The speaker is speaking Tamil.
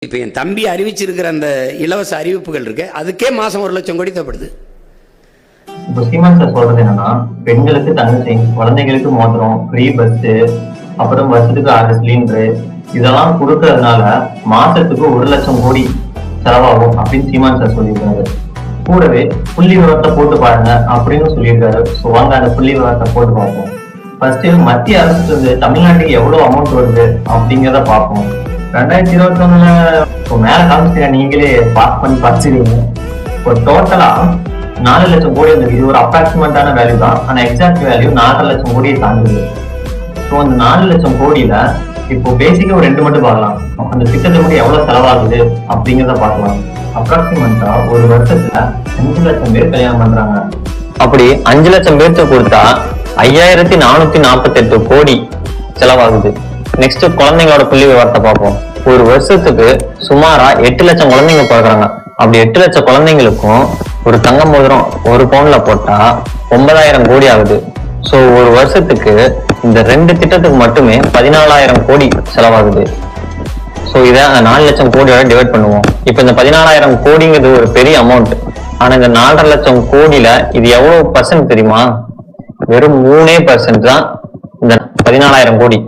இப்போ என் தம்பி அறிவிச்சிருக்கிற அந்த இலவச அறிவிப்புகள் இருக்கு, அதுக்கே மாசம் 1 லட்சம் கோடி தேவைப்படுது. இப்போ சீமான் சார் சொல்றது என்னன்னா, பெண்களுக்கு தங்கச்சி, குழந்தைகளுக்கு மோதிரம், ஃப்ரீ பஸ், அப்புறம் வருஷத்துக்கு 6 சிலிண்டரு இதெல்லாம் கொடுக்கறதுனால மாசத்துக்கு 1 லட்சம் கோடி செலவாகும் அப்படின்னு சீமான் சார் சொல்லியிருக்காரு. கூடவே புள்ளி விவரத்தை போட்டு பாருங்க அப்படின்னு சொல்லியிருக்காரு. ஸோ வாங்க அந்த புள்ளி விவரத்தை போட்டு பார்ப்போம். ஃபர்ஸ்ட் மத்திய அரசுக்கு வந்து தமிழ்நாட்டுக்கு எவ்வளவு அமௌண்ட் வருது அப்படிங்கிறத பார்ப்போம். 2021 இப்போ மேல காமிச்சிருக்க நீங்களே பாஸ் பண்ணி படிச்சிருக்கீங்க. இப்போ டோட்டலா 4 லட்சம் கோடி இருந்தது. இது ஒரு அப்ராக்சிமேட்டான வேல்யூ தான், ஆனா எக்ஸாக்ட் வேல்யூ 4 லட்சம் கோடியை தாண்டுது. ஸோ அந்த 4 லட்சம் கோடியில இப்போ பேசிக்கா ஒரு 2 மட்டும் பார்க்கலாம். அந்த திட்டத்தை மட்டும் எவ்வளவு செலவாகுது அப்படிங்கிறத பார்க்கலாம். அப்ராக்சிமேட்டா ஒரு வருஷத்துல 5 லட்சம் பேர் கல்யாணம் பண்றாங்க. அப்படி 5 லட்சம் பேர்த்த கொடுத்தா 5448 கோடி செலவாகுது. நெக்ஸ்ட் குழந்தைங்களோட புள்ளி விவரத்தை பார்ப்போம். ஒரு வருஷத்துக்கு சுமாரா 8 லட்சம் குழந்தைங்க பிறகுறாங்க. அப்படி 8 லட்சம் குழந்தைங்களுக்கும் ஒரு தங்க மோதிரம் 1 பவுன்ல போட்டா 9000 கோடி ஆகுது. சோ ஒரு வருஷத்துக்கு இந்த 2 திட்டத்துக்கு மட்டுமே 14000 கோடி செலவாகுது. சோ இதை 4 லட்சம் கோடியோட டிவைட் பண்ணுவோம். இப்ப இந்த 14000 கோடிங்கிறது ஒரு பெரிய அமௌண்ட். ஆனா இந்த 4.5 லட்சம் கோடியில இது எவ்வளவு பர்சன்ட் தெரியுமா? வெறும் 3% தான் இந்த 14000 கோடி.